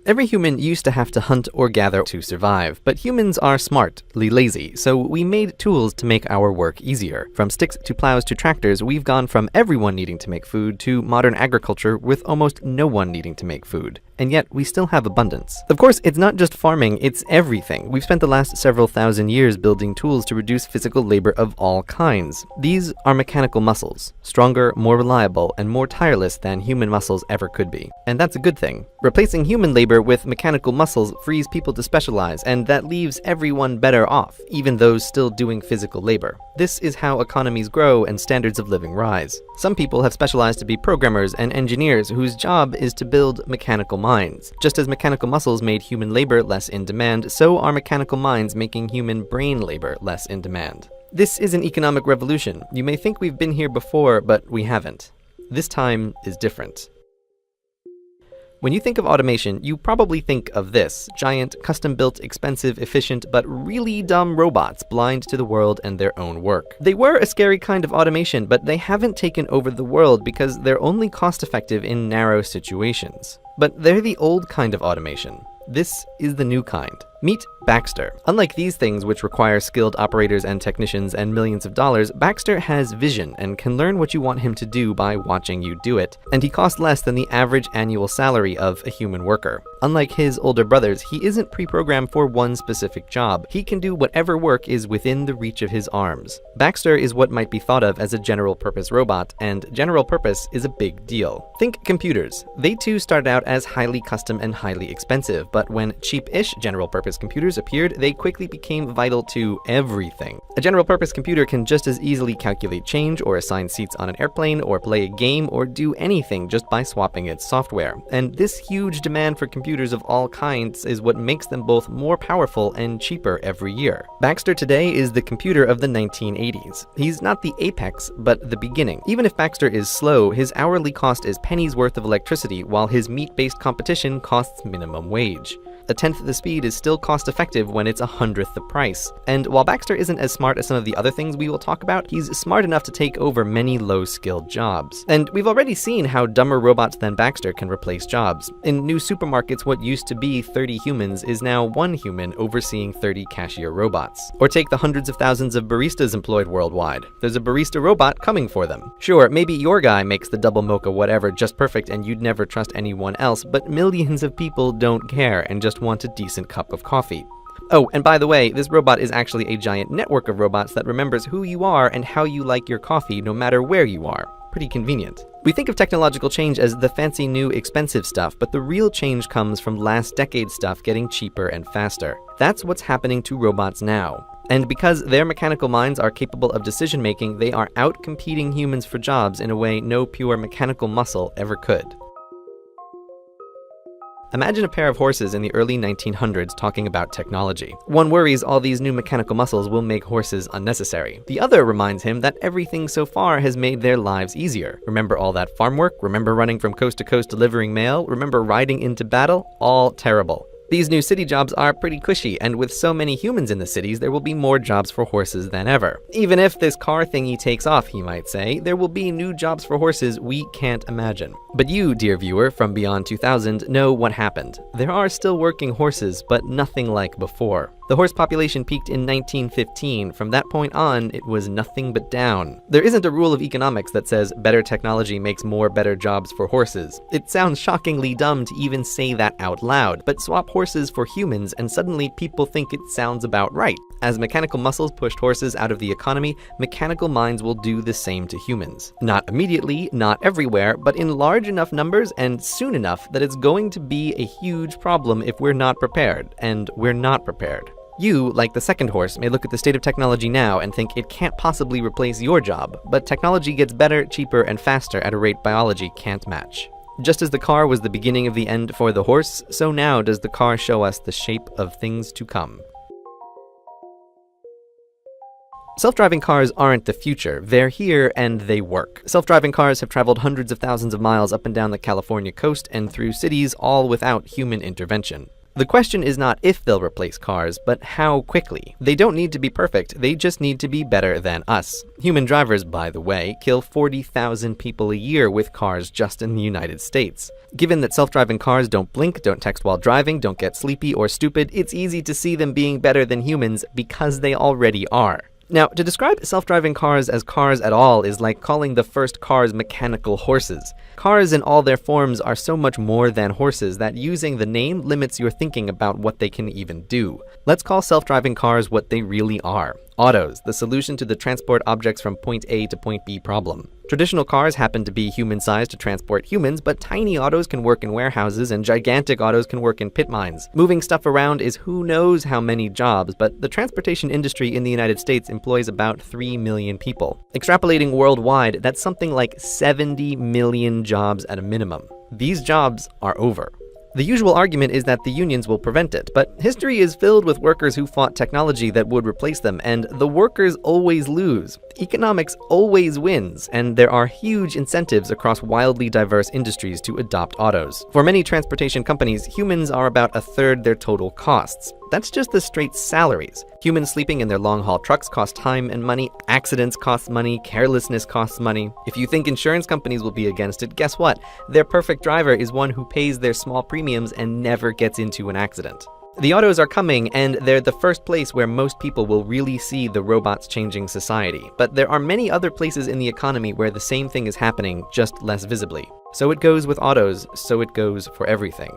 Every human used to have to hunt or gather to survive, but humans are smartly lazy, so we made tools to make our work easier. From sticks to plows to tractors, we've gone from everyone needing to make food to modern agriculture with almost no one needing to make food. And yet, we still have abundance. Of course, it's not just farming, it's everything. We've spent the last several thousand years building tools to reduce physical labor of all kinds. These are mechanical muscles, stronger, more reliable, and more tireless than human muscles ever could be. And that's a good thing. Replacing human labor with mechanical muscles frees people to specialize, and that leaves everyone better off, even those still doing physical labor. This is how economies grow and standards of living rise. Some people have specialized to be programmers and engineers whose job is to build mechanical minds. Just as mechanical muscles made human labor less in demand, so are mechanical minds making human brain labor less in demand. This is an economic revolution. You may think we've been here before, but we haven't. This time is different. When you think of automation, you probably think of this: giant, custom-built, expensive, efficient, but really dumb robots blind to the world and their own work. They were a scary kind of automation, but they haven't taken over the world because they're only cost-effective in narrow situations. But they're the old kind of automation. This is the new kind. Meet Baxter. Unlike these things, which require skilled operators and technicians and millions of dollars, Baxter has vision and can learn what you want him to do by watching you do it. And he costs less than the average annual salary of a human worker. Unlike his older brothers, he isn't pre-programmed for one specific job. He can do whatever work is within the reach of his arms. Baxter is what might be thought of as a general-purpose robot, and general purpose is a big deal. Think computers. They too started out as highly custom and highly expensive, but when cheap-ish general-purpose computers appeared, they quickly became vital to everything. A general-purpose computer can just as easily calculate change, or assign seats on an airplane, or play a game, or do anything just by swapping its software. And this huge demand for computers of all kinds is what makes them both more powerful and cheaper every year. Baxter today is the computer of the 1980s. He's not the apex, but the beginning. Even if Baxter is slow, his hourly cost is pennies worth of electricity, while his meat-based competition costs minimum wage. A tenth the speed is still cost-effective when it's 100th the price. And while Baxter isn't as smart as some of the other things we will talk about, he's smart enough to take over many low-skilled jobs. And we've already seen how dumber robots than Baxter can replace jobs. In new supermarkets, what used to be 30 humans is now 1 human overseeing 30 cashier robots. Or take the hundreds of thousands of baristas employed worldwide. There's a barista robot coming for them. Sure, maybe your guy makes the double mocha whatever just perfect and you'd never trust anyone else, but millions of people don't care and just want a decent cup of coffee. Oh, and by the way, this robot is actually a giant network of robots that remembers who you are and how you like your coffee no matter where you are. Pretty convenient. We think of technological change as the fancy new expensive stuff, but the real change comes from last decade stuff getting cheaper and faster. That's what's happening to robots now. And because their mechanical minds are capable of decision making, they are out-competing humans for jobs in a way no pure mechanical muscle ever could. Imagine a pair of horses in the early 1900s talking about technology. One worries all these new mechanical muscles will make horses unnecessary. The other reminds him that everything so far has made their lives easier. Remember all that farm work? Remember running from coast to coast delivering mail? Remember riding into battle? All terrible. These new city jobs are pretty cushy, and with so many humans in the cities, there will be more jobs for horses than ever. Even if this car thingy takes off, he might say, there will be new jobs for horses we can't imagine. But you, dear viewer from Beyond 2000, know what happened. There are still working horses, but nothing like before. The horse population peaked in 1915. From that point on, it was nothing but down. There isn't a rule of economics that says better technology makes more better jobs for horses. It sounds shockingly dumb to even say that out loud, but swap horses for humans and suddenly people think it sounds about right. As mechanical muscles pushed horses out of the economy, mechanical minds will do the same to humans. Not immediately, not everywhere, but in large enough numbers and soon enough that it's going to be a huge problem if we're not prepared, and we're not prepared. You, like the second horse, may look at the state of technology now and think it can't possibly replace your job, but technology gets better, cheaper, and faster at a rate biology can't match. Just as the car was the beginning of the end for the horse, so now does the car show us the shape of things to come. Self-driving cars aren't the future. They're here and they work. Self-driving cars have traveled hundreds of thousands of miles up and down the California coast and through cities, all without human intervention. The question is not if they'll replace cars, but how quickly. They don't need to be perfect, they just need to be better than us. Human drivers, by the way, kill 40,000 people a year with cars just in the United States. Given that self-driving cars don't blink, don't text while driving, don't get sleepy or stupid, it's easy to see them being better than humans because they already are. Now, to describe self-driving cars as cars at all is like calling the first cars mechanical horses. Cars in all their forms are so much more than horses that using the name limits your thinking about what they can even do. Let's call self-driving cars what they really are. Autos, the solution to the transport objects from point A to point B problem. Traditional cars happen to be human-sized to transport humans, but tiny autos can work in warehouses and gigantic autos can work in pit mines. Moving stuff around is who knows how many jobs, but the transportation industry in the United States employs about 3 million people. Extrapolating worldwide, that's something like 70 million jobs at a minimum. These jobs are over. The usual argument is that the unions will prevent it, but history is filled with workers who fought technology that would replace them, and the workers always lose. Economics always wins, and there are huge incentives across wildly diverse industries to adopt autos. For many transportation companies, humans are about a third their total costs. That's just the straight salaries. Humans sleeping in their long-haul trucks cost time and money, accidents cost money, carelessness costs money. If you think insurance companies will be against it, guess what? Their perfect driver is one who pays their small premiums and never gets into an accident. The autos are coming, and they're the first place where most people will really see the robots changing society. But there are many other places in the economy where the same thing is happening, just less visibly. So it goes with autos, so it goes for everything.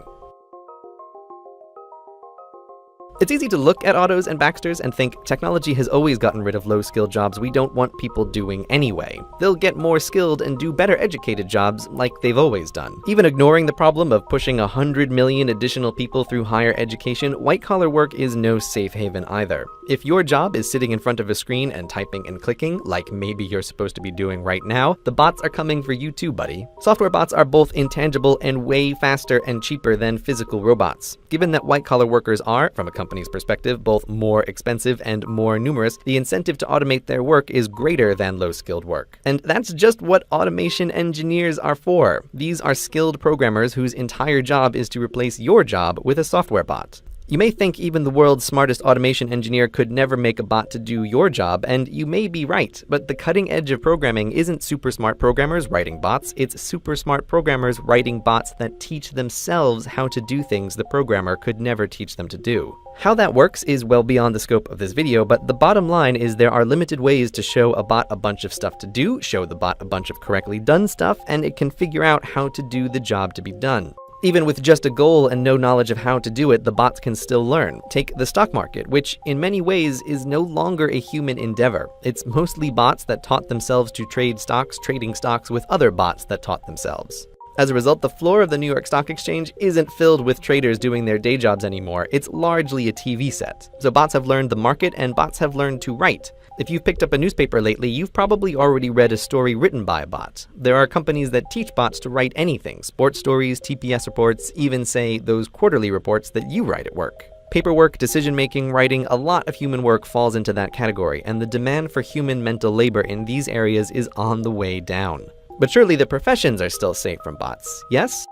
It's easy to look at autos and Baxters and think technology has always gotten rid of low-skilled jobs we don't want people doing anyway. They'll get more skilled and do better educated jobs like they've always done. Even ignoring the problem of pushing 100 million additional people through higher education, white-collar work is no safe haven either. If your job is sitting in front of a screen and typing and clicking, like maybe you're supposed to be doing right now, the bots are coming for you too, buddy. Software bots are both intangible and way faster and cheaper than physical robots. Given that white-collar workers are, from a company's perspective, both more expensive and more numerous, the incentive to automate their work is greater than low-skilled work. And that's just what automation engineers are for. These are skilled programmers whose entire job is to replace your job with a software bot. You may think even the world's smartest automation engineer could never make a bot to do your job, and you may be right, but the cutting edge of programming isn't super smart programmers writing bots, it's super smart programmers writing bots that teach themselves how to do things the programmer could never teach them to do. How that works is well beyond the scope of this video, but the bottom line is there are limited ways to show a bot a bunch of stuff to do, show the bot a bunch of correctly done stuff, and it can figure out how to do the job to be done. Even with just a goal and no knowledge of how to do it, the bots can still learn. Take the stock market, which in many ways is no longer a human endeavor. It's mostly bots that taught themselves to trade stocks, trading stocks with other bots that taught themselves. As a result, the floor of the New York Stock Exchange isn't filled with traders doing their day jobs anymore. It's largely a TV set. So bots have learned the market and bots have learned to write. If you've picked up a newspaper lately, you've probably already read a story written by a bot. There are companies that teach bots to write anything, sports stories, TPS reports, even say those quarterly reports that you write at work. Paperwork, decision-making, writing, a lot of human work falls into that category, and the demand for human mental labor in these areas is on the way down. But surely the professions are still safe from bots, yes?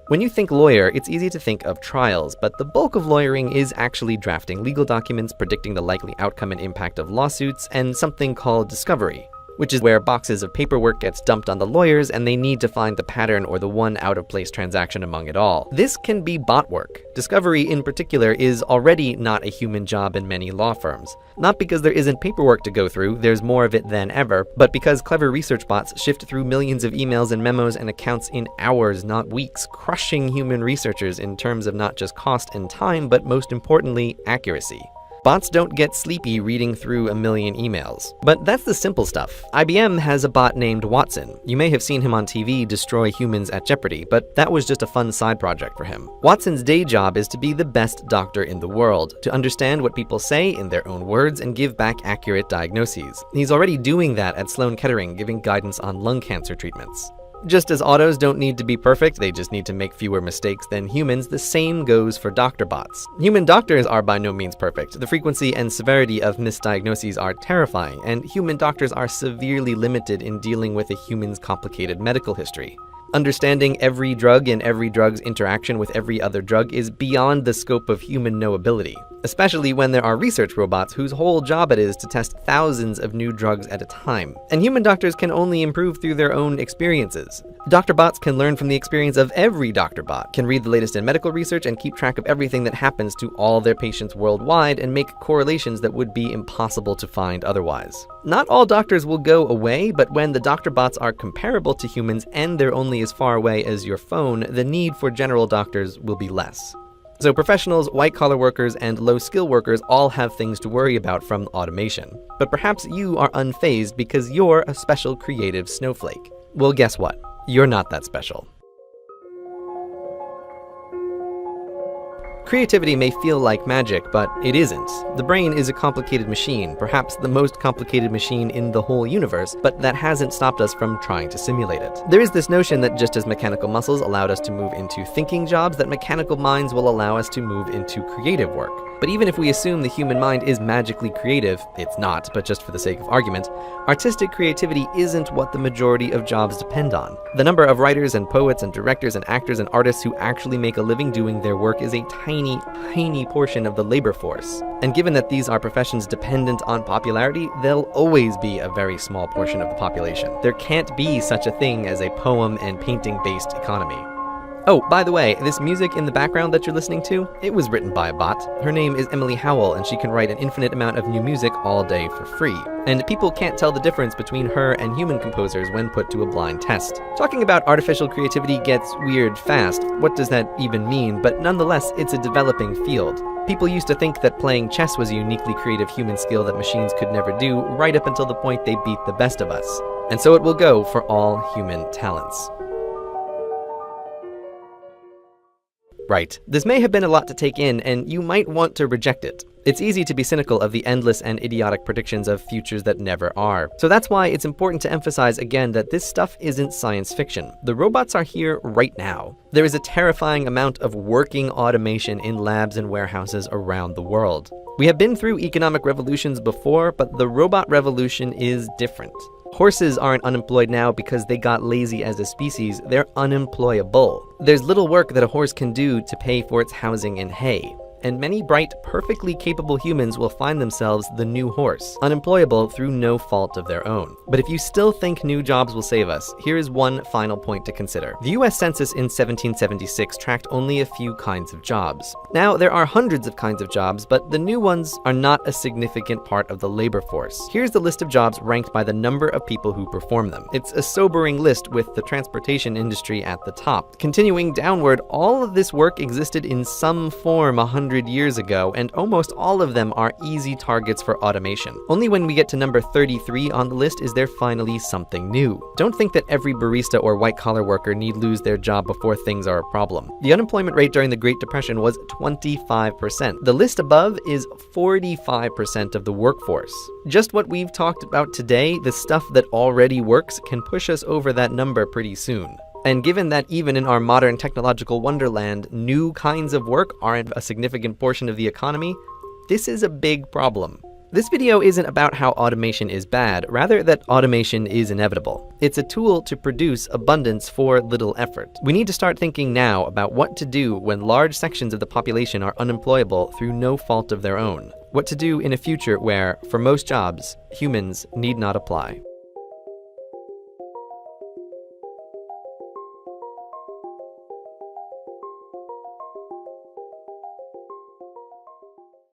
When you think lawyer, it's easy to think of trials, but the bulk of lawyering is actually drafting legal documents, predicting the likely outcome and impact of lawsuits, and something called discovery, which is where boxes of paperwork gets dumped on the lawyers and they need to find the pattern or the one out-of-place transaction among it all. This can be bot work. Discovery, in particular, is already not a human job in many law firms. Not because there isn't paperwork to go through, there's more of it than ever, but because clever research bots shift through millions of emails and memos and accounts in hours, not weeks, crushing human researchers in terms of not just cost and time, but most importantly, accuracy. Bots don't get sleepy reading through a million emails. But that's the simple stuff. IBM has a bot named Watson. You may have seen him on TV destroy humans at Jeopardy, but that was just a fun side project for him. Watson's day job is to be the best doctor in the world, to understand what people say in their own words and give back accurate diagnoses. He's already doing that at Sloan Kettering, giving guidance on lung cancer treatments. Just as autos don't need to be perfect, they just need to make fewer mistakes than humans, the same goes for doctor bots. Human doctors are by no means perfect. The frequency and severity of misdiagnoses are terrifying, and human doctors are severely limited in dealing with a human's complicated medical history. Understanding every drug and every drug's interaction with every other drug is beyond the scope of human knowability, especially when there are research robots whose whole job it is to test thousands of new drugs at a time. And human doctors can only improve through their own experiences. Doctor bots can learn from the experience of every doctor bot, can read the latest in medical research and keep track of everything that happens to all their patients worldwide and make correlations that would be impossible to find otherwise. Not all doctors will go away, but when the doctor bots are comparable to humans and they're only as far away as your phone, the need for general doctors will be less. So professionals, white-collar workers, and low-skill workers all have things to worry about from automation. But perhaps you are unfazed because you're a special creative snowflake. Well, guess what? You're not that special. Creativity may feel like magic, but it isn't. The brain is a complicated machine, perhaps the most complicated machine in the whole universe, but that hasn't stopped us from trying to simulate it. There is this notion that just as mechanical muscles allowed us to move into thinking jobs, that mechanical minds will allow us to move into creative work. But even if we assume the human mind is magically creative, it's not, but just for the sake of argument, artistic creativity isn't what the majority of jobs depend on. The number of writers and poets and directors and actors and artists who actually make a living doing their work is a tiny portion of the labor force. And given that these are professions dependent on popularity, they'll always be a very small portion of the population. There can't be such a thing as a poem and painting-based economy. Oh, by the way, this music in the background that you're listening to, it was written by a bot. Her name is Emily Howell, and she can write an infinite amount of new music all day for free. And people can't tell the difference between her and human composers when put to a blind test. Talking about artificial creativity gets weird fast. What does that even mean? But nonetheless, it's a developing field. People used to think that playing chess was a uniquely creative human skill that machines could never do, right up until the point they beat the best of us. And so it will go for all human talents. Right. This may have been a lot to take in, and you might want to reject it. It's easy to be cynical of the endless and idiotic predictions of futures that never are. So that's why it's important to emphasize again that this stuff isn't science fiction. The robots are here right now. There is a terrifying amount of working automation in labs and warehouses around the world. We have been through economic revolutions before, but the robot revolution is different. Horses aren't unemployed now because they got lazy as a species, they're unemployable. There's little work that a horse can do to pay for its housing and hay. And many bright, perfectly capable humans will find themselves the new horse, unemployable through no fault of their own. But if you still think new jobs will save us, here is one final point to consider. The US Census in 1776 tracked only a few kinds of jobs. Now, there are hundreds of kinds of jobs, but the new ones are not a significant part of the labor force. Here's the list of jobs ranked by the number of people who perform them. It's a sobering list with the transportation industry at the top. Continuing downward, all of this work existed in some form 100 years ago, and almost all of them are easy targets for automation. Only when we get to number 33 on the list is there finally something new. Don't think that every barista or white-collar worker need lose their job before things are a problem. The unemployment rate during the Great Depression was 25%. The list above is 45% of the workforce. Just what we've talked about today, the stuff that already works, can push us over that number pretty soon. And given that even in our modern technological wonderland, new kinds of work aren't a significant portion of the economy, this is a big problem. This video isn't about how automation is bad, rather that automation is inevitable. It's a tool to produce abundance for little effort. We need to start thinking now about what to do when large sections of the population are unemployable through no fault of their own. What to do in a future where, for most jobs, humans need not apply.